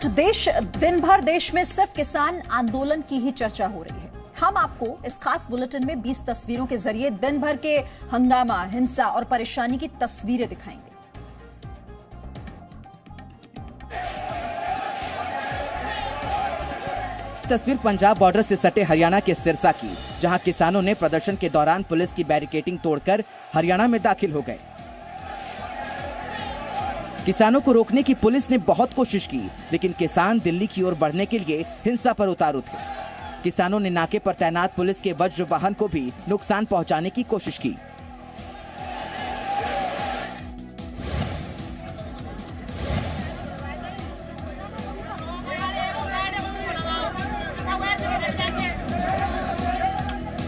दिन भर देश में सिर्फ किसान आंदोलन की ही चर्चा हो रही है। हम आपको इस खास बुलेटिन में 20 तस्वीरों के जरिए दिन भर के हंगामा, हिंसा और परेशानी की तस्वीरें दिखाएंगे। तस्वीर पंजाब बॉर्डर से सटे हरियाणा के सिरसा की, जहां किसानों ने प्रदर्शन के दौरान पुलिस की बैरिकेडिंग तोड़कर हरियाणा में दाखिल हो गए। किसानों को रोकने की पुलिस ने बहुत कोशिश की, लेकिन किसान दिल्ली की ओर बढ़ने के लिए हिंसा पर उतारू थे। किसानों ने नाके पर तैनात पुलिस के वज्र वाहन को भी नुकसान पहुंचाने की कोशिश की।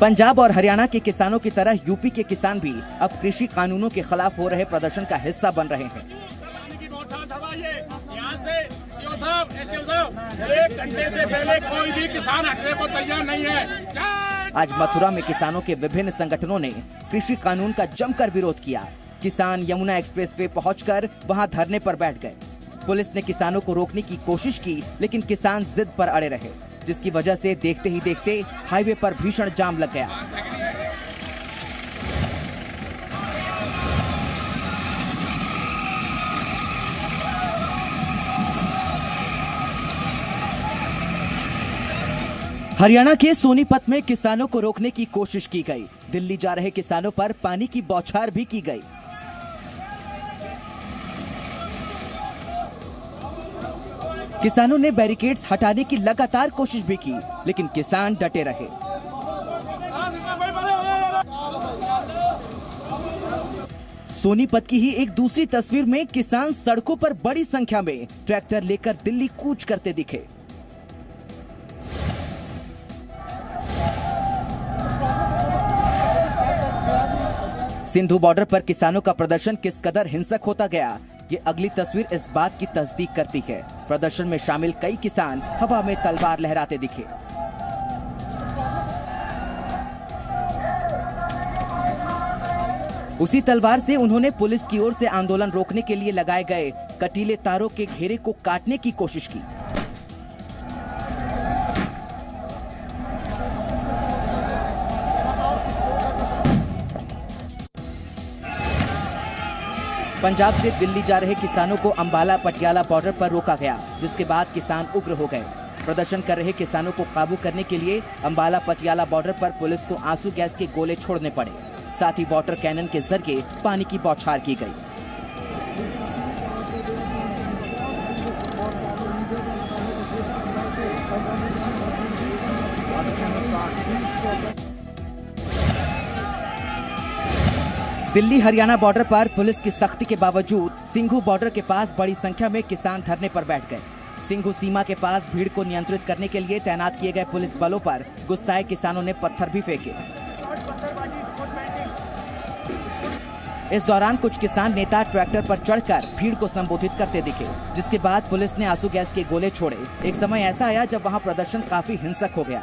पंजाब और हरियाणा के किसानों की तरह यूपी के किसान भी अब कृषि कानूनों के खिलाफ हो रहे प्रदर्शन का हिस्सा बन रहे हैं। एक घंटे से पहले कोई भी किसान हटने को तैयार नहीं है। आज मथुरा में किसानों के विभिन्न संगठनों ने कृषि कानून का जमकर विरोध किया। किसान यमुना एक्सप्रेसवे पहुंचकर वहां धरने पर बैठ गए। पुलिस ने किसानों को रोकने की कोशिश की, लेकिन किसान जिद पर अड़े रहे, जिसकी वजह से देखते ही देखते हाईवे पर भीषण जाम लग गया। हरियाणा के सोनीपत में किसानों को रोकने की कोशिश की गई। दिल्ली जा रहे किसानों पर पानी की बौछार भी की गई। किसानों ने बैरिकेड्स हटाने की लगातार कोशिश भी की, लेकिन किसान डटे रहे। सोनीपत की ही एक दूसरी तस्वीर में किसान सड़कों पर बड़ी संख्या में ट्रैक्टर लेकर दिल्ली कूच करते दिखे। सिंधु बॉर्डर पर किसानों का प्रदर्शन किस कदर हिंसक होता गया, ये अगली तस्वीर इस बात की तस्दीक करती है। प्रदर्शन में शामिल कई किसान हवा में तलवार लहराते दिखे। उसी तलवार से उन्होंने पुलिस की ओर से आंदोलन रोकने के लिए लगाए गए कटीले तारों के घेरे को काटने की कोशिश की। पंजाब से दिल्ली जा रहे किसानों को अंबाला पटियाला बॉर्डर पर रोका गया, जिसके बाद किसान उग्र हो गए। प्रदर्शन कर रहे किसानों को काबू करने के लिए अंबाला पटियाला बॉर्डर पर पुलिस को आंसू गैस के गोले छोड़ने पड़े। साथ ही वाटर कैनन के जरिए पानी की बौछार की गई। दिल्ली हरियाणा बॉर्डर पर पुलिस की सख्ती के बावजूद सिंघू बॉर्डर के पास बड़ी संख्या में किसान धरने पर बैठ गए। सिंघू सीमा के पास भीड़ को नियंत्रित करने के लिए तैनात किए गए पुलिस बलों पर गुस्साए किसानों ने पत्थर भी फेंके। इस दौरान कुछ किसान नेता ट्रैक्टर पर चढ़कर भीड़ को संबोधित करते दिखे, जिसके बाद पुलिस ने आंसू गैस के गोले छोड़े। एक समय ऐसा आया जब वहां प्रदर्शन काफी हिंसक हो गया।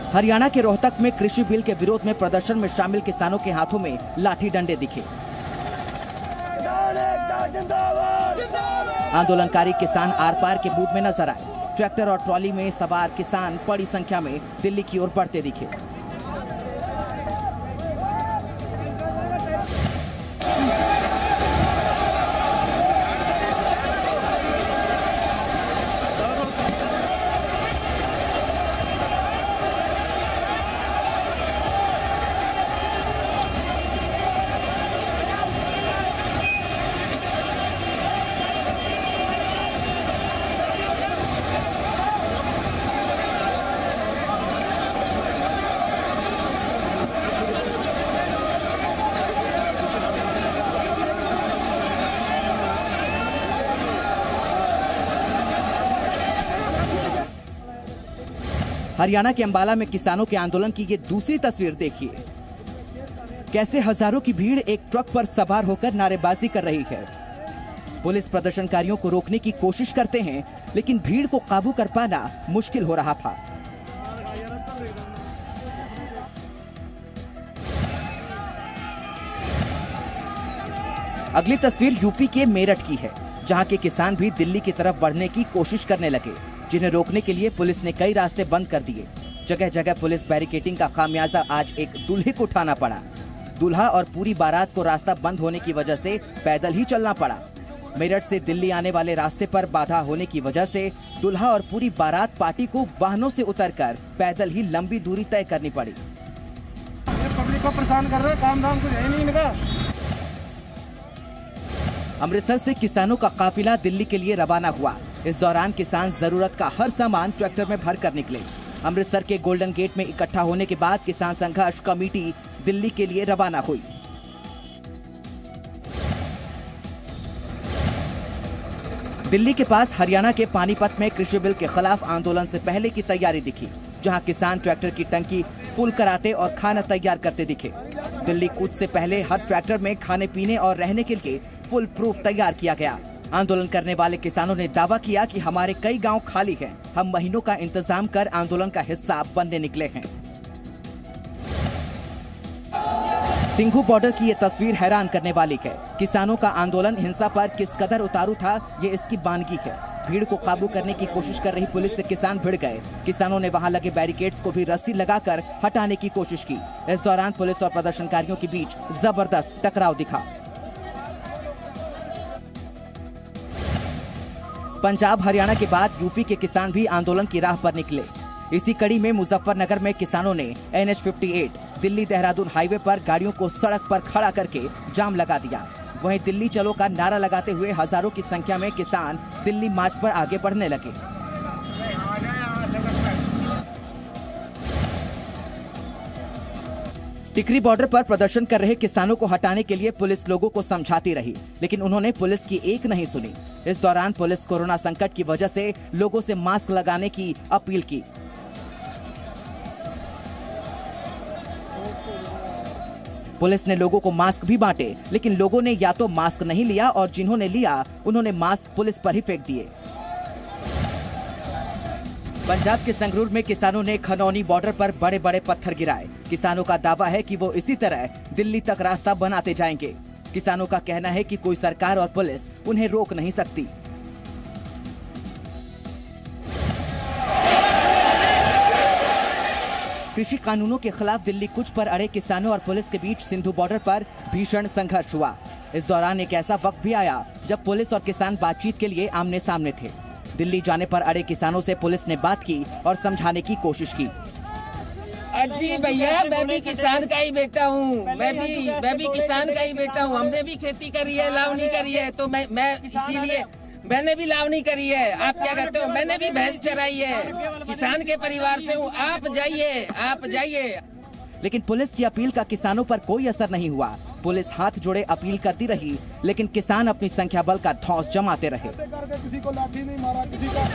हरियाणा के रोहतक में कृषि बिल के विरोध में प्रदर्शन में शामिल किसानों के हाथों में लाठी डंडे दिखे। आंदोलनकारी किसान आर पार के मूड में नजर आए। ट्रैक्टर और ट्रॉली में सवार किसान बड़ी संख्या में दिल्ली की ओर बढ़ते दिखे। हरियाणा के अंबाला में किसानों के आंदोलन की ये दूसरी तस्वीर देखिए। कैसे हजारों की भीड़ एक ट्रक पर सवार होकर नारेबाजी कर रही है। पुलिस प्रदर्शनकारियों को रोकने की कोशिश करते हैं, लेकिन भीड़ को काबू कर पाना मुश्किल हो रहा था। अगली तस्वीर यूपी के मेरठ की है, जहां के किसान भी दिल्ली की तरफ बढ़ने की कोशिश करने लगे, जिन्हें रोकने के लिए पुलिस ने कई रास्ते बंद कर दिए। जगह जगह पुलिस बैरिकेडिंग का खामियाजा आज एक दूल्हे को उठाना पड़ा। दूल्हा और पूरी बारात को रास्ता बंद होने की वजह से पैदल ही चलना पड़ा। मेरठ से दिल्ली आने वाले रास्ते पर बाधा होने की वजह से दूल्हा और पूरी बारात पार्टी को वाहनों से उतरकर पैदल ही लंबी दूरी तय करनी पड़ी। पब्लिक को परेशान कर रहे हैं, काम धाम कुछ है नहीं इनका। अमृतसर से किसानों का काफिला दिल्ली के लिए रवाना हुआ। इस दौरान किसान जरूरत का हर सामान ट्रैक्टर में भर कर निकले। अमृतसर के गोल्डन गेट में इकट्ठा होने के बाद किसान संघर्ष कमेटी दिल्ली के लिए रवाना हुई। दिल्ली के पास हरियाणा के पानीपत में कृषि बिल के खिलाफ आंदोलन से पहले की तैयारी दिखी, जहां किसान ट्रैक्टर की टंकी फुल कराते और खाना तैयार करते दिखे। दिल्ली कूच से पहले हर ट्रैक्टर में खाने पीने और रहने के लिए फुल प्रूफ तैयार किया गया। आंदोलन करने वाले किसानों ने दावा किया कि हमारे कई गांव खाली हैं, हम महीनों का इंतजाम कर आंदोलन का हिस्सा बनने निकले हैं। सिंघू बॉर्डर की ये तस्वीर हैरान करने वाली है। किसानों का आंदोलन हिंसा पर किस कदर उतारू था, ये इसकी बानगी है। भीड़ को काबू करने की कोशिश कर रही पुलिस से किसान भिड़ गए। किसानों ने वहां लगे बैरिकेड्स को भी रस्सी लगाकर हटाने की कोशिश की। इस दौरान पुलिस और प्रदर्शनकारियों के बीच जबरदस्त टकराव दिखा। पंजाब हरियाणा के बाद यूपी के किसान भी आंदोलन की राह पर निकले। इसी कड़ी में मुजफ्फरनगर में किसानों ने NH58 दिल्ली देहरादून हाईवे पर गाड़ियों को सड़क पर खड़ा करके जाम लगा दिया। वहीं दिल्ली चलो का नारा लगाते हुए हजारों की संख्या में किसान दिल्ली मार्च पर आगे बढ़ने लगे। टिकरी बॉर्डर पर प्रदर्शन कर रहे किसानों को हटाने के लिए पुलिस लोगों को समझाती रही, लेकिन उन्होंने पुलिस की एक नहीं सुनी। इस दौरान पुलिस कोरोना संकट की वजह से लोगों से मास्क लगाने की अपील की। पुलिस ने लोगों को मास्क भी बांटे, लेकिन लोगों ने या तो मास्क नहीं लिया और जिन्होंने लिया उन्होंने मास्क पुलिस पर ही फेंक दिए। पंजाब के संगरूर में किसानों ने खनौनी बॉर्डर पर बड़े बड़े पत्थर गिराए। किसानों का दावा है कि वो इसी तरह दिल्ली तक रास्ता बनाते जाएंगे। किसानों का कहना है कि कोई सरकार और पुलिस उन्हें रोक नहीं सकती। कृषि कानूनों के खिलाफ दिल्ली कूच पर अड़े किसानों और पुलिस के बीच सिंधु बॉर्डर पर भीषण संघर्ष हुआ। इस दौरान एक ऐसा वक्त भी आया जब पुलिस और किसान बातचीत के लिए आमने सामने थे। दिल्ली जाने पर अड़े किसानों से पुलिस ने बात की और समझाने की कोशिश की। जी भैया, मैं भी किसान का ही बेटा हूँ, मैं भी किसान का ही बेटा हूँ। हमने भी खेती करी है, लावनी करी है, तो मैं इसीलिए मैंने भी लावनी करी है। आप क्या कहते हो? मैंने भी भैंस चराई है, किसान के परिवार से हूँ। आप जाइए। लेकिन पुलिस की अपील का किसानों पर कोई असर नहीं हुआ। पुलिस हाथ जोड़े अपील करती रही, लेकिन किसान अपनी संख्या बल का धौंस जमाते रहे। किसी को लाठी नहीं मारा, किसी का।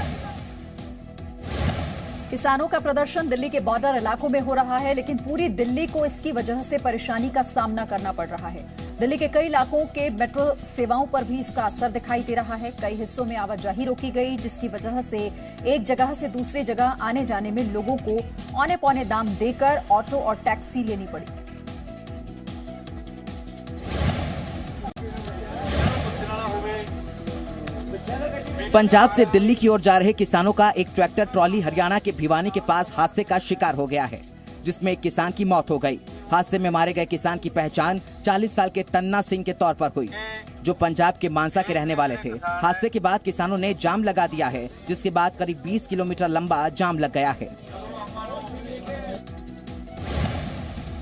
किसानों का प्रदर्शन दिल्ली के बॉर्डर इलाकों में हो रहा है, लेकिन पूरी दिल्ली को इसकी वजह से परेशानी का सामना करना पड़ रहा है। दिल्ली के कई इलाकों के मेट्रो सेवाओं पर भी इसका असर दिखाई दे रहा है। कई हिस्सों में आवाजाही रोकी गई, जिसकी वजह से एक जगह से दूसरी जगह आने जाने में लोगों को औने पौने दाम देकर ऑटो और टैक्सी लेनी पड़ी। पंजाब से दिल्ली की ओर जा रहे किसानों का एक ट्रैक्टर ट्रॉली हरियाणा के भिवानी के पास हादसे का शिकार हो गया है, जिसमें एक किसान की मौत हो गई। हादसे में मारे गए किसान की पहचान 40 साल के तन्ना सिंह के तौर पर हुई, जो पंजाब के मानसा के रहने वाले थे। हादसे के बाद किसानों ने जाम लगा दिया है, जिसके बाद करीब 20 किलोमीटर लंबा जाम लग गया है।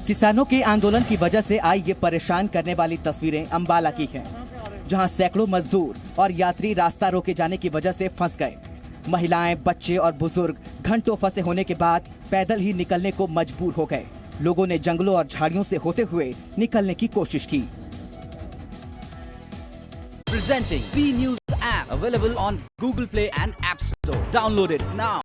किसानों के आंदोलन की वजह से आई ये परेशान करने वाली तस्वीरें अंबाला की हैं, जहां सैकड़ों मजदूर और यात्री रास्ता रोके जाने की वजह से फंस गए। महिलाएं, बच्चे और बुजुर्ग घंटों फंसे होने के बाद पैदल ही निकलने को मजबूर हो गए। लोगों ने जंगलों और झाड़ियों से होते हुए निकलने की कोशिश की। Presenting B News app available on Google Play and App Store. Download it now.